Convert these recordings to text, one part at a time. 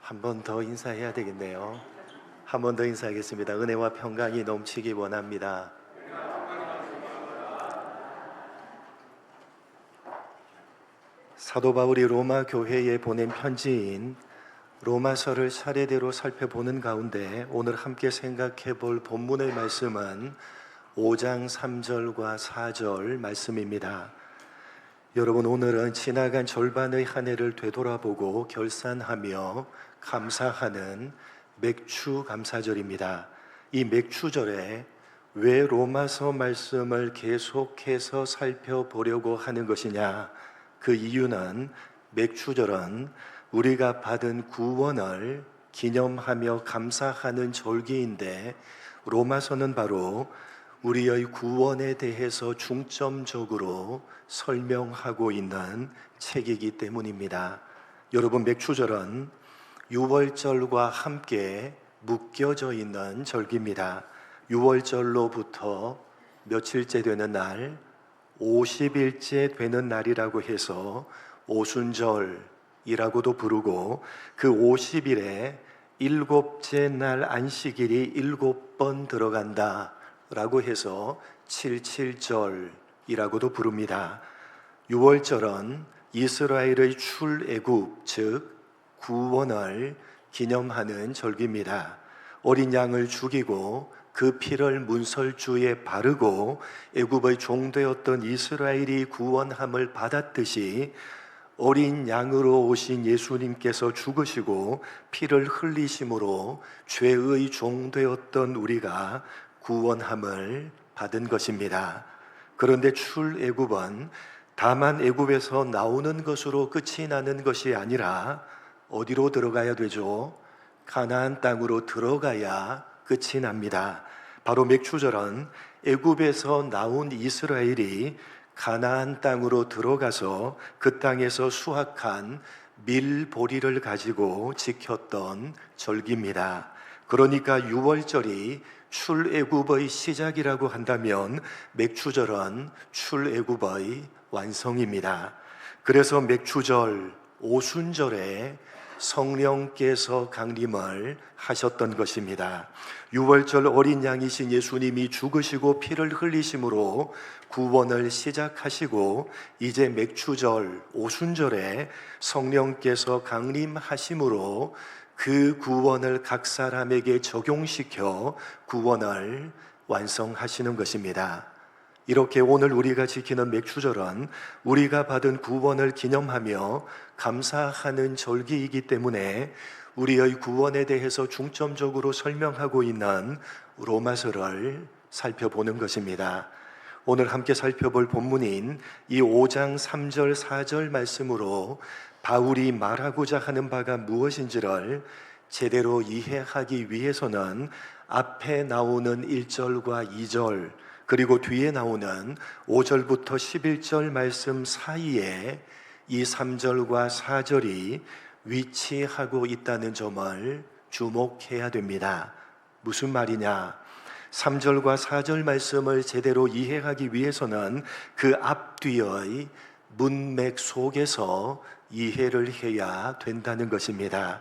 한 번 더 인사해야 되겠네요. 한 번 더 인사하겠습니다. 은혜와 평강이 넘치기 원합니다. 사도 바울이 로마 교회에 보낸 편지인 로마서를 차례대로 살펴보는 가운데 오늘 함께 생각해 볼 본문의 말씀은 5장 3절과 4절 말씀입니다. 여러분, 오늘은 지나간 절반의 한 해를 되돌아보고 결산하며 감사하는 맥추 감사절입니다. 이 맥추절에 왜 로마서 말씀을 계속해서 살펴보려고 하는 것이냐? 그 이유는 맥추절은 우리가 받은 구원을 기념하며 감사하는 절기인데, 로마서는 바로 우리의 구원에 대해서 중점적으로 설명하고 있는 책이기 때문입니다. 여러분, 맥추절은 유월절과 함께 묶여져 있는 절기입니다. 유월절로부터 며칠째 되는 날, 50일째 되는 날이라고 해서 오순절이라고도 부르고, 그 50일에 일곱째 날 안식일이 7번 들어간다 라고 해서 77절이라고도 부릅니다. 유월절은 이스라엘의 출애굽, 즉 구원을 기념하는 절기입니다. 어린 양을 죽이고 그 피를 문설주에 바르고 애굽의 종되었던 이스라엘이 구원함을 받았듯이 어린 양으로 오신 예수님께서 죽으시고 피를 흘리심으로 죄의 종되었던 우리가 구원함을 받은 것입니다. 그런데 출애굽은 다만 애굽에서 나오는 것으로 끝이 나는 것이 아니라 어디로 들어가야 되죠? 가나안 땅으로 들어가야 끝이 납니다. 바로 맥추절은 애굽에서 나온 이스라엘이 가나안 땅으로 들어가서 그 땅에서 수확한 밀보리를 가지고 지켰던 절기입니다. 그러니까 유월절이 출애굽의 시작이라고 한다면 맥추절은 출애굽의 완성입니다. 그래서 맥추절, 오순절에 성령께서 강림을 하셨던 것입니다. 유월절 어린 양이신 예수님이 죽으시고 피를 흘리심으로 구원을 시작하시고, 이제 맥추절, 오순절에 성령께서 강림하심으로 그 구원을 각 사람에게 적용시켜 구원을 완성하시는 것입니다. 이렇게 오늘 우리가 지키는 맥추절은 우리가 받은 구원을 기념하며 감사하는 절기이기 때문에 우리의 구원에 대해서 중점적으로 설명하고 있는 로마서를 살펴보는 것입니다. 오늘 함께 살펴볼 본문인 이 5장 3절 4절 말씀으로 바울이 말하고자 하는 바가 무엇인지를 제대로 이해하기 위해서는 앞에 나오는 1절과 2절, 그리고 뒤에 나오는 5절부터 11절 말씀 사이에 이 3절과 4절이 위치하고 있다는 점을 주목해야 됩니다. 무슨 말이냐? 3절과 4절 말씀을 제대로 이해하기 위해서는 그 앞뒤의 문맥 속에서 이해를 해야 된다는 것입니다.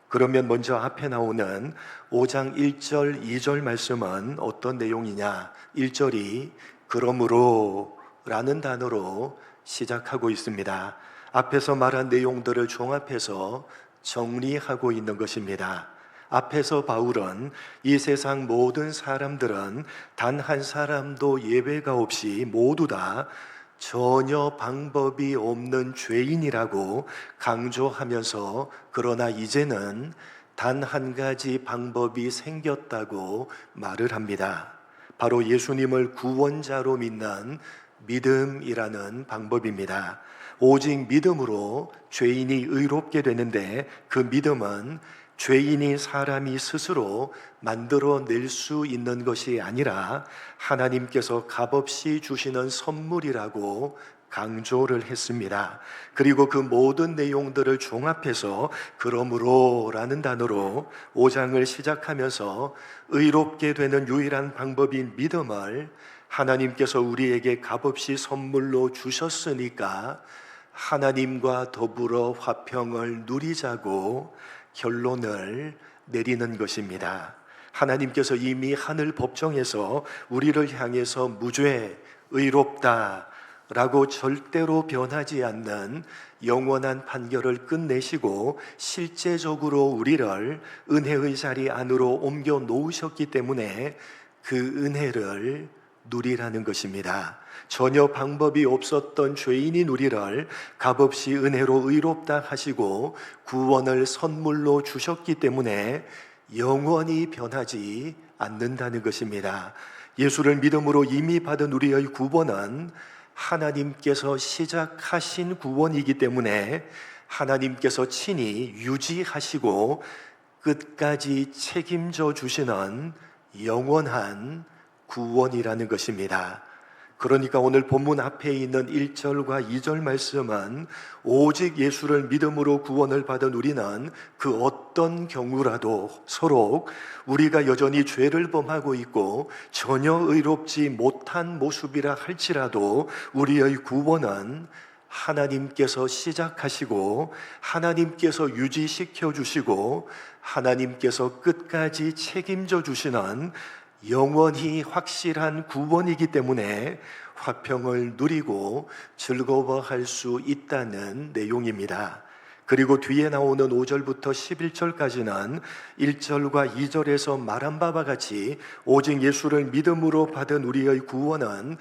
그러면 먼저 앞에 나오는 5장 1절, 2절 말씀은 어떤 내용이냐? 1절이 그러므로 라는 단어로 시작하고 있습니다. 앞에서 말한 내용들을 종합해서 정리하고 있는 것입니다. 앞에서 바울은 이 세상 모든 사람들은 단 한 사람도 예외가 없이 모두 다 전혀 방법이 없는 죄인이라고 강조하면서, 그러나 이제는 단 한 가지 방법이 생겼다고 말을 합니다. 바로 예수님을 구원자로 믿는 믿음이라는 방법입니다. 오직 믿음으로 죄인이 의롭게 되는데, 그 믿음은 죄인이 사람이 스스로 만들어낼 수 있는 것이 아니라 하나님께서 값없이 주시는 선물이라고 강조를 했습니다. 그리고 그 모든 내용들을 종합해서 그러므로 라는 단어로 5장을 시작하면서 의롭게 되는 유일한 방법인 믿음을 하나님께서 우리에게 값없이 선물로 주셨으니까 하나님과 더불어 화평을 누리자고 결론을 내리는 것입니다. 하나님께서 이미 하늘 법정에서 우리를 향해서 무죄, 의롭다 라고 절대로 변하지 않는 영원한 판결을 끝내시고 실제적으로 우리를 은혜의 자리 안으로 옮겨 놓으셨기 때문에 그 은혜를 누리라는 것입니다. 전혀 방법이 없었던 죄인인 우리를 값없이 은혜로 의롭다 하시고 구원을 선물로 주셨기 때문에 영원히 변하지 않는다는 것입니다. 예수를 믿음으로 이미 받은 우리의 구원은 하나님께서 시작하신 구원이기 때문에 하나님께서 친히 유지하시고 끝까지 책임져 주시는 영원한 구원이라는 것입니다. 그러니까 오늘 본문 앞에 있는 1절과 2절 말씀은 오직 예수를 믿음으로 구원을 받은 우리는 그 어떤 경우라도 서로 우리가 여전히 죄를 범하고 있고 전혀 의롭지 못한 모습이라 할지라도 우리의 구원은 하나님께서 시작하시고 하나님께서 유지시켜 주시고 하나님께서 끝까지 책임져 주시는 영원히 확실한 구원이기 때문에 화평을 누리고 즐거워할 수 있다는 내용입니다. 그리고 뒤에 나오는 5절부터 11절까지는 1절과 2절에서 말한 바와 같이 오직 예수를 믿음으로 받은 우리의 구원은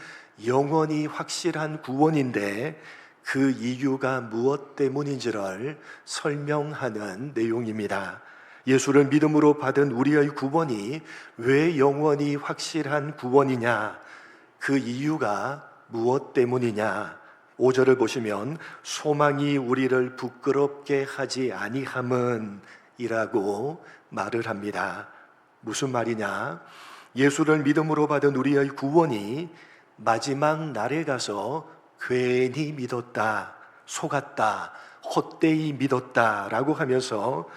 영원히 확실한 구원인데 그 이유가 무엇 때문인지를 설명하는 내용입니다. 예수를 믿음으로 받은 우리의 구원이 왜 영원히 확실한 구원이냐? 그 이유가 무엇 때문이냐? 5절을 보시면 소망이 우리를 부끄럽게 하지 아니함은 이라고 말을 합니다. 무슨 말이냐? 예수를 믿음으로 받은 우리의 구원이 마지막 날에 가서 괜히 믿었다, 속았다, 헛되이 믿었다 라고 하면서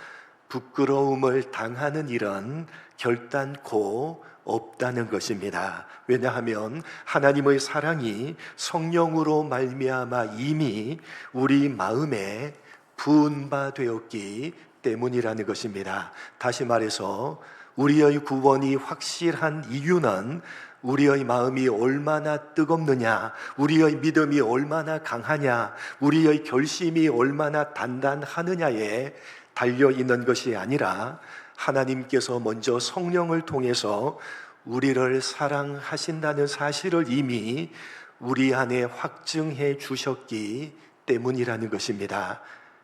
부끄러움을 당하는 일은 결단코 없다는 것입니다. 왜냐하면 하나님의 사랑이 성령으로 말미암아 이미 우리 마음에 부은 바 되었기 때문이라는 것입니다. 다시 말해서 우리의 구원이 확실한 이유는 우리의 마음이 얼마나 뜨겁느냐, 우리의 믿음이 얼마나 강하냐, 우리의 결심이 얼마나 단단하느냐에 달려있는 것이 아니라 하나님께서 먼저 성령을 통해서 우리를 사랑하신다는 사실을 이미 우리 안에 확증해 주셨기 때문이라는 것입니다.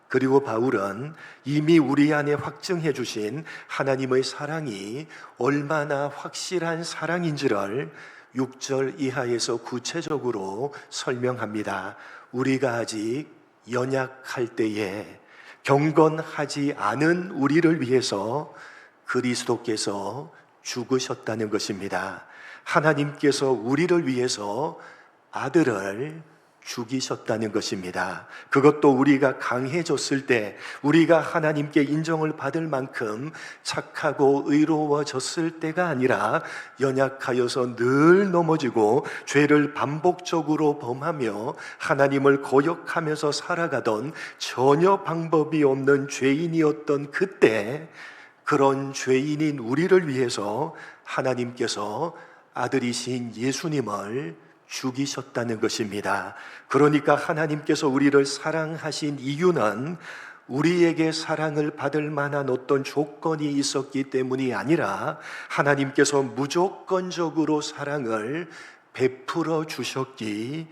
그리고 바울은 이미 우리 안에 확증해 주신 하나님의 사랑이 얼마나 확실한 사랑인지를 6절 이하에서 구체적으로 설명합니다. 우리가 아직 연약할 때에 경건하지 않은 우리를 위해서 그리스도께서 죽으셨다는 것입니다. 하나님께서 우리를 위해서 아들을 죽이셨다는 것입니다. 그것도 우리가 강해졌을 때, 우리가 하나님께 인정을 받을 만큼 착하고 의로워졌을 때가 아니라 연약하여서 늘 넘어지고 죄를 반복적으로 범하며 하나님을 거역하면서 살아가던 전혀 방법이 없는 죄인이었던 그때, 그런 죄인인 우리를 위해서 하나님께서 아들이신 예수님을 죽이셨다는 것입니다. 그러니까 하나님께서 우리를 사랑하신 이유는 우리에게 사랑을 받을 만한 어떤 조건이 있었기 때문이 아니라 하나님께서 무조건적으로 사랑을 베풀어 주셨기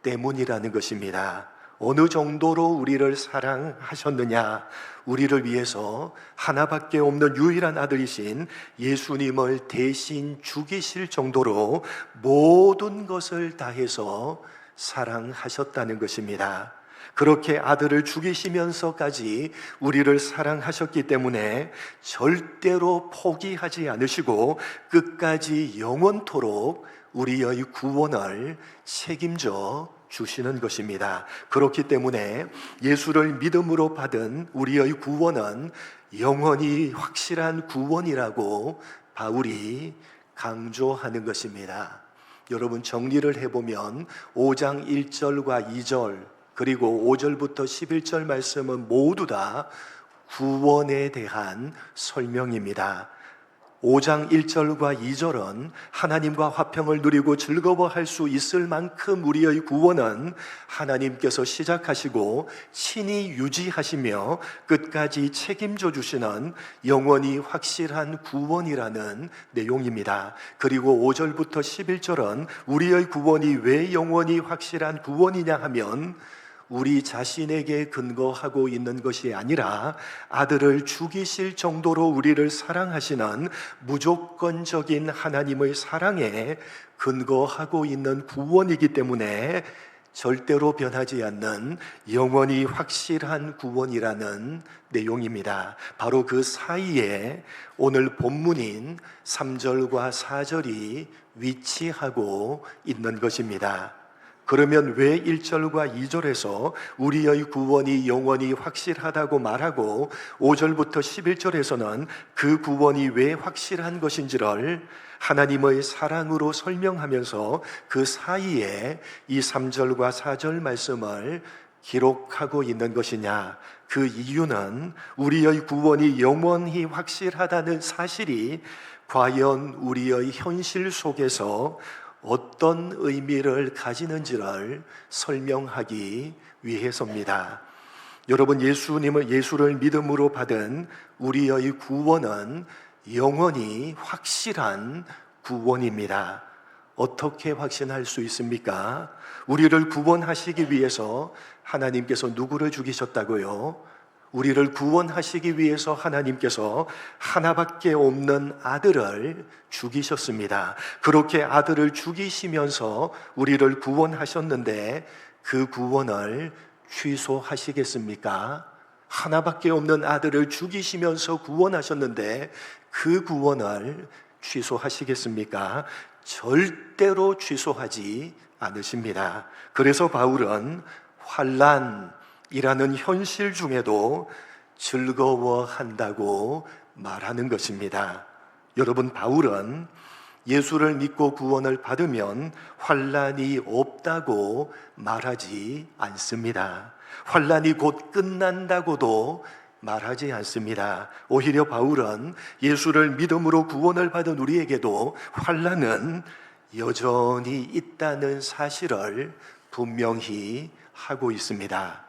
때문이라는 것입니다. 어느 정도로 우리를 사랑하셨느냐? 우리를 위해서 하나밖에 없는 유일한 아들이신 예수님을 대신 죽이실 정도로 모든 것을 다해서 사랑하셨다는 것입니다. 그렇게 아들을 죽이시면서까지 우리를 사랑하셨기 때문에 절대로 포기하지 않으시고 끝까지 영원토록 우리의 구원을 책임져 주시는 것입니다. 그렇기 때문에 예수를 믿음으로 받은 우리의 구원은 영원히 확실한 구원이라고 바울이 강조하는 것입니다. 여러분 정리를 해보면 5장 1절과 2절 그리고 5절부터 11절 말씀은 모두 다 구원에 대한 설명입니다. 5장 1절과 2절은 하나님과 화평을 누리고 즐거워할 수 있을 만큼 우리의 구원은 하나님께서 시작하시고 친히 유지하시며 끝까지 책임져 주시는 영원히 확실한 구원이라는 내용입니다. 그리고 5절부터 11절은 우리의 구원이 왜 영원히 확실한 구원이냐 하면 우리 자신에게 근거하고 있는 것이 아니라 아들을 죽이실 정도로 우리를 사랑하시는 무조건적인 하나님의 사랑에 근거하고 있는 구원이기 때문에 절대로 변하지 않는 영원히 확실한 구원이라는 내용입니다. 바로 그 사이에 오늘 본문인 3절과 4절이 위치하고 있는 것입니다. 그러면 왜 1절과 2절에서 우리의 구원이 영원히 확실하다고 말하고 5절부터 11절에서는 그 구원이 왜 확실한 것인지를 하나님의 사랑으로 설명하면서 그 사이에 이 3절과 4절 말씀을 기록하고 있는 것이냐? 그 이유는 우리의 구원이 영원히 확실하다는 사실이 과연 우리의 현실 속에서 어떤 의미를 가지는지를 설명하기 위해서입니다. 여러분, 예수를 믿음으로 받은 우리의 구원은 영원히 확실한 구원입니다. 어떻게 확신할 수 있습니까? 우리를 구원하시기 위해서 하나님께서 누구를 죽이셨다고요? 우리를 구원하시기 위해서 하나님께서 하나밖에 없는 아들을 죽이셨습니다. 그렇게 아들을 죽이시면서 우리를 구원하셨는데 그 구원을 취소하시겠습니까? 하나밖에 없는 아들을 죽이시면서 구원하셨는데 그 구원을 취소하시겠습니까? 절대로 취소하지 않으십니다. 그래서 바울은 환난이라는 현실 중에도 즐거워한다고 말하는 것입니다. 여러분, 바울은 예수를 믿고 구원을 받으면 환난이 없다고 말하지 않습니다. 환난이 곧 끝난다고도 말하지 않습니다. 오히려 바울은 예수를 믿음으로 구원을 받은 우리에게도 환난은 여전히 있다는 사실을 분명히 하고 있습니다.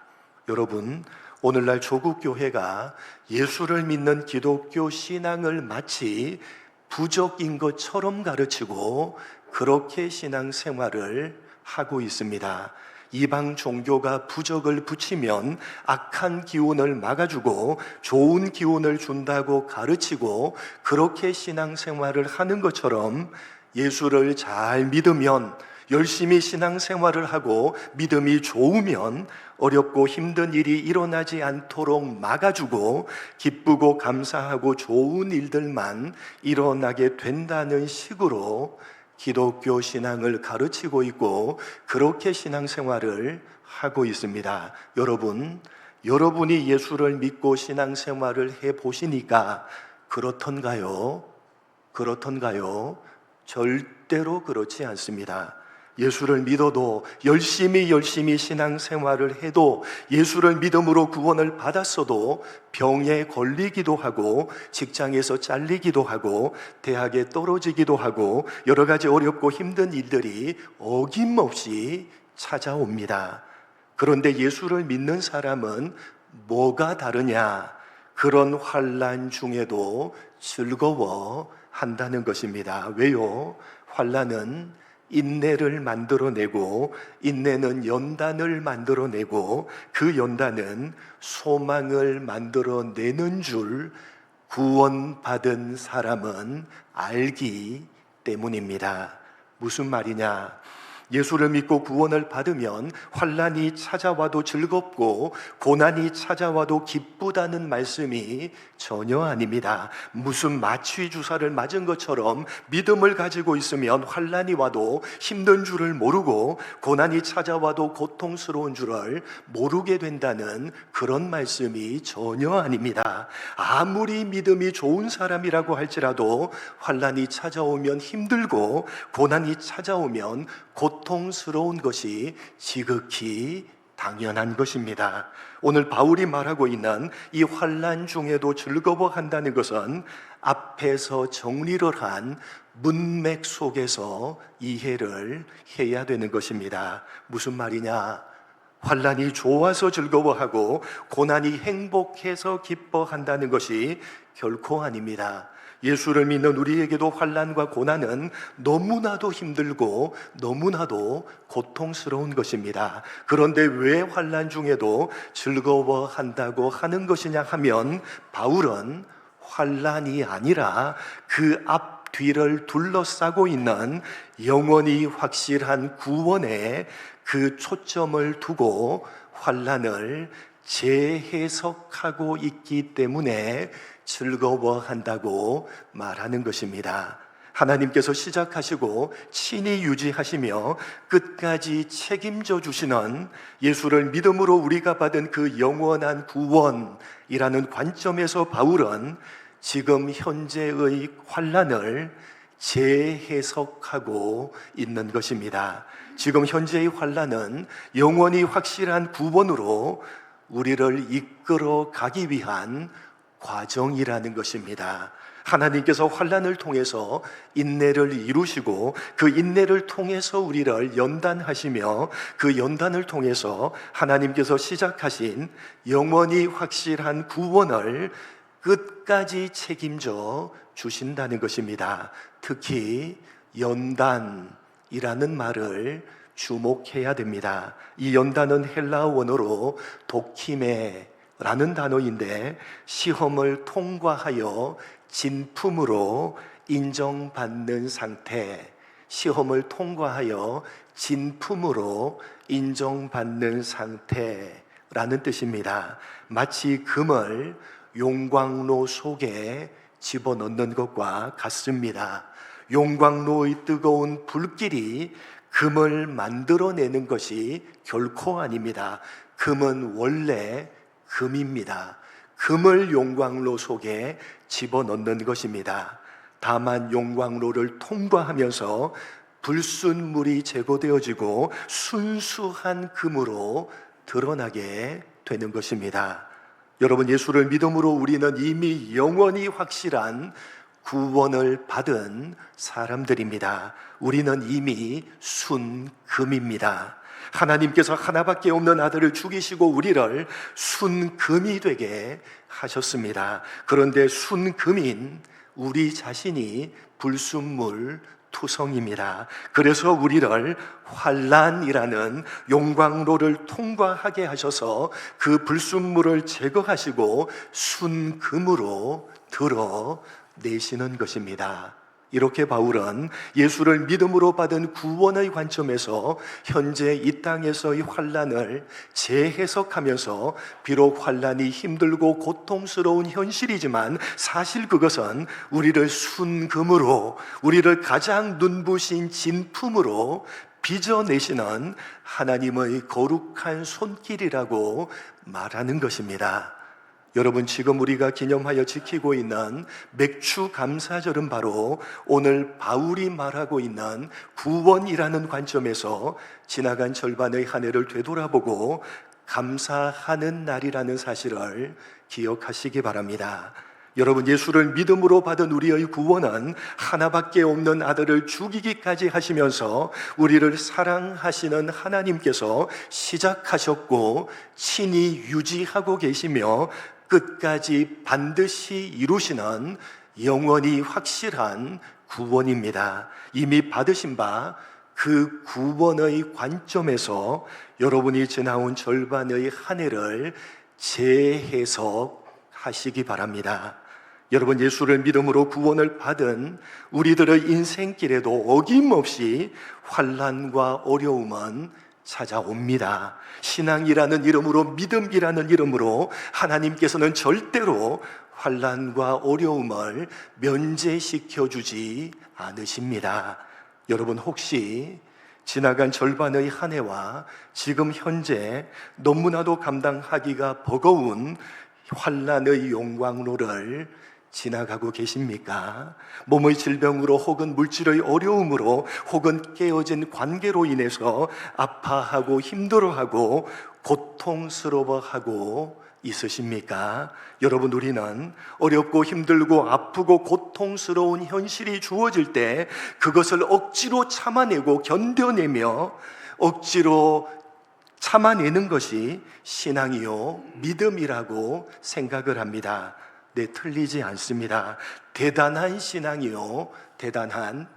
여러분, 오늘날 조국 교회가 예수를 믿는 기독교 신앙을 마치 부적인 것처럼 가르치고 그렇게 신앙생활을 하고 있습니다. 이방 종교가 부적을 붙이면 악한 기운을 막아주고 좋은 기운을 준다고 가르치고 그렇게 신앙생활을 하는 것처럼 예수를 잘 믿으면, 열심히 신앙생활을 하고 믿음이 좋으면 어렵고 힘든 일이 일어나지 않도록 막아주고 기쁘고 감사하고 좋은 일들만 일어나게 된다는 식으로 기독교 신앙을 가르치고 있고 그렇게 신앙생활을 하고 있습니다. 여러분이 예수를 믿고 신앙생활을 해보시니까 그렇던가요? 절대로 그렇지 않습니다. 예수를 믿어도 열심히 신앙생활을 해도 예수를 믿음으로 구원을 받았어도 병에 걸리기도 하고 직장에서 잘리기도 하고 대학에 떨어지기도 하고 여러 가지 어렵고 힘든 일들이 어김없이 찾아옵니다. 그런데 예수를 믿는 사람은 뭐가 다르냐? 그런 환난 중에도 즐거워한다는 것입니다. 왜요? 환난은 인내를 만들어내고 인내는 연단을 만들어내고 그 연단은 소망을 만들어내는 줄 구원받은 사람은 알기 때문입니다. 무슨 말이냐? 예수를 믿고 구원을 받으면 환난이 찾아와도 즐겁고 고난이 찾아와도 기쁘다는 말씀이 전혀 아닙니다. 무슨 마취 주사를 맞은 것처럼 믿음을 가지고 있으면 환난이 와도 힘든 줄을 모르고 고난이 찾아와도 고통스러운 줄을 모르게 된다는 그런 말씀이 전혀 아닙니다. 아무리 믿음이 좋은 사람이라고 할지라도 환난이 찾아오면 힘들고 고난이 찾아오면 고통스러운 것이 지극히 당연한 것입니다. 오늘 바울이 말하고 있는 이 환난 중에도 즐거워한다는 것은 앞에서 정리를 한 문맥 속에서 이해를 해야 되는 것입니다. 무슨 말이냐? 환난이 좋아서 즐거워하고 고난이 행복해서 기뻐한다는 것이 결코 아닙니다. 예수를 믿는 우리에게도 환난과 고난은 너무나도 힘들고 너무나도 고통스러운 것입니다. 그런데 왜 환난 중에도 즐거워한다고 하는 것이냐 하면 바울은 환난이 아니라 그 앞뒤를 둘러싸고 있는 영원히 확실한 구원에 그 초점을 두고 환난을 재해석하고 있기 때문에 즐거워한다고 말하는 것입니다. 하나님께서 시작하시고 친히 유지하시며 끝까지 책임져 주시는 예수를 믿음으로 우리가 받은 그 영원한 구원이라는 관점에서 바울은 지금 현재의 환난을 재해석하고 있는 것입니다. 지금 현재의 환난은 영원히 확실한 구원으로 우리를 이끌어 가기 위한 과정이라는 것입니다. 하나님께서 환난을 통해서 인내를 이루시고 그 인내를 통해서 우리를 연단하시며 그 연단을 통해서 하나님께서 시작하신 영원히 확실한 구원을 끝까지 책임져 주신다는 것입니다. 특히 연단이라는 말을 주목해야 됩니다. 이 연단은 헬라어 원어로 도키메라는 단어인데 시험을 통과하여 진품으로 인정받는 상태, 시험을 통과하여 진품으로 인정받는 상태라는 뜻입니다. 마치 금을 용광로 속에 집어넣는 것과 같습니다. 용광로의 뜨거운 불길이 금을 만들어내는 것이 결코 아닙니다. 금은 원래 금입니다. 금을 용광로 속에 집어넣는 것입니다. 다만 용광로를 통과하면서 불순물이 제거되어지고 순수한 금으로 드러나게 되는 것입니다. 여러분, 예수를 믿음으로 우리는 이미 영원히 확실한 구원을 받은 사람들입니다. 우리는 이미 순금입니다. 하나님께서 하나밖에 없는 아들을 죽이시고 우리를 순금이 되게 하셨습니다. 그런데 순금인 우리 자신이 불순물 투성입니다. 그래서 우리를 환난이라는 용광로를 통과하게 하셔서 그 불순물을 제거하시고 순금으로 드러내시는 것입니다. 이렇게 바울은 예수를 믿음으로 받은 구원의 관점에서 현재 이 땅에서의 환난을 재해석하면서 비록 환난이 힘들고 고통스러운 현실이지만 사실 그것은 우리를 순금으로, 우리를 가장 눈부신 진품으로 빚어내시는 하나님의 거룩한 손길이라고 말하는 것입니다. 여러분, 지금 우리가 기념하여 지키고 있는 맥주 감사절은 바로 오늘 바울이 말하고 있는 구원이라는 관점에서 지나간 절반의 한 해를 되돌아보고 감사하는 날이라는 사실을 기억하시기 바랍니다. 여러분, 예수를 믿음으로 받은 우리의 구원은 하나밖에 없는 아들을 죽이기까지 하시면서 우리를 사랑하시는 하나님께서 시작하셨고 친히 유지하고 계시며 끝까지 반드시 이루시는 영원히 확실한 구원입니다. 이미 받으신 바 그 구원의 관점에서 여러분이 지나온 절반의 한 해를 재해석하시기 바랍니다. 여러분, 예수를 믿음으로 구원을 받은 우리들의 인생길에도 어김없이 환난과 어려움은 찾아옵니다. 신앙이라는 이름으로, 믿음이라는 이름으로 하나님께서는 절대로 환난과 어려움을 면제시켜 주지 않으십니다. 여러분, 혹시 지나간 절반의 한 해와 지금 현재 너무나도 감당하기가 버거운 환난의 용광로를 지나가고 계십니까? 몸의 질병으로 혹은 물질의 어려움으로 혹은 깨어진 관계로 인해서 아파하고 힘들어하고 고통스러워하고 있으십니까? 여러분, 우리는 어렵고 힘들고 아프고 고통스러운 현실이 주어질 때 그것을 억지로 참아내고 견뎌내며 억지로 참아내는 것이 신앙이요 믿음이라고 생각을 합니다. 네, 틀리지 않습니다. 대단한 신앙이요 대단한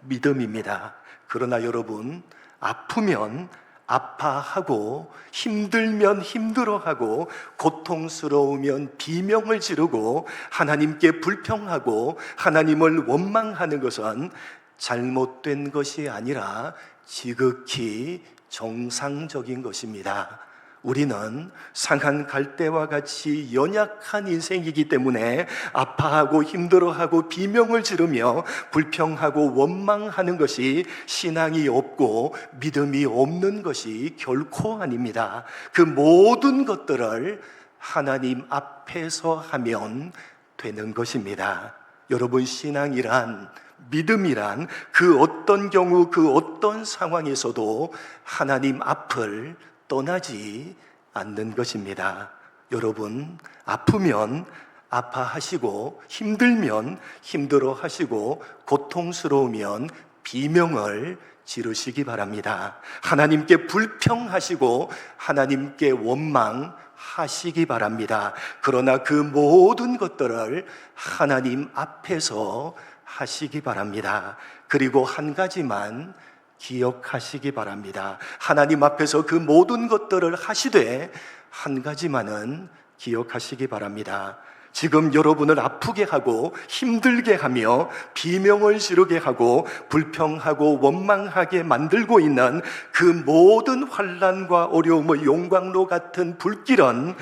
믿음입니다. 그러나 여러분, 아프면 아파하고 힘들면 힘들어하고 고통스러우면 비명을 지르고 하나님께 불평하고 하나님을 원망하는 것은 잘못된 것이 아니라 지극히 정상적인 것입니다. 우리는 상한 갈대와 같이 연약한 인생이기 때문에 아파하고 힘들어하고 비명을 지르며 불평하고 원망하는 것이 신앙이 없고 믿음이 없는 것이 결코 아닙니다. 그 모든 것들을 하나님 앞에서 하면 되는 것입니다. 여러분, 신앙이란, 믿음이란 그 어떤 경우 그 어떤 상황에서도 하나님 앞을 떠나지 않는 것입니다. 여러분, 아프면 아파하시고 힘들면 힘들어하시고 고통스러우면 비명을 지르시기 바랍니다. 하나님께 불평하시고 하나님께 원망하시기 바랍니다. 그러나 그 모든 것들을 하나님 앞에서 하시기 바랍니다. 그리고 한 가지만 기억하시기 바랍니다. 하나님 앞에서 그 모든 것들을 하시되 한 가지만은 기억하시기 바랍니다. 지금 여러분을 아프게 하고 힘들게 하며 비명을 지르게 하고 불평하고 원망하게 만들고 있는 그 모든 환난과 어려움의 용광로 같은 불길은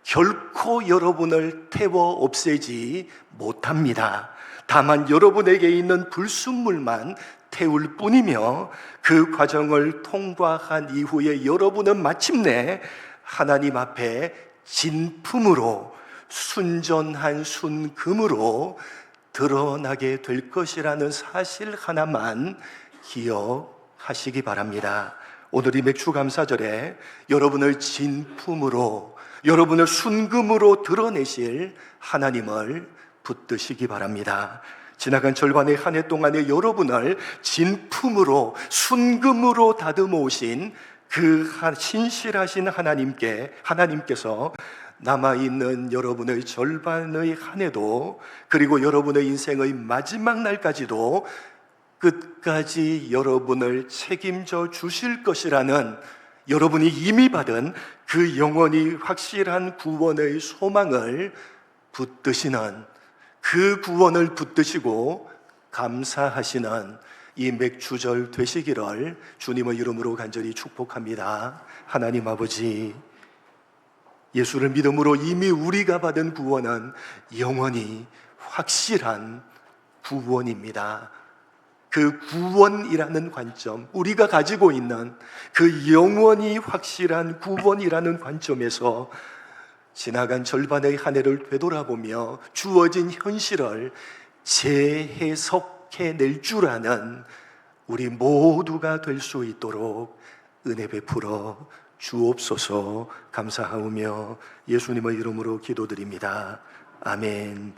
결코 여러분을 태워 없애지 못합니다. 다만 여러분에게 있는 불순물만 태울 뿐이며 그 과정을 통과한 이후에 여러분은 마침내 하나님 앞에 진품으로 순전한 순금으로 드러나게 될 것이라는 사실 하나만 기억하시기 바랍니다. 오늘 이 맥주감사절에 여러분을 진품으로, 여러분을 순금으로 드러내실 하나님을 붙드시기 바랍니다. 지나간 절반의 한 해 동안에 여러분을 진품으로 순금으로 다듬어 오신 그 신실하신 하나님께서 남아있는 여러분의 절반의 한 해도, 그리고 여러분의 인생의 마지막 날까지도 끝까지 여러분을 책임져 주실 것이라는 여러분이 이미 받은 그 영원히 확실한 구원의 소망을 붙드시는, 그 구원을 붙드시고 감사하시는 이 맥주절 되시기를 주님의 이름으로 간절히 축복합니다. 하나님 아버지, 예수를 믿음으로 이미 우리가 받은 구원은 영원히 확실한 구원입니다. 그 구원이라는 관점, 우리가 가지고 있는 그 영원히 확실한 구원이라는 관점에서 지나간 절반의 한 해를 되돌아보며 주어진 현실을 재해석해낼 줄 아는 우리 모두가 될 수 있도록 은혜 베풀어 주옵소서. 감사하오며 예수님의 이름으로 기도드립니다. 아멘.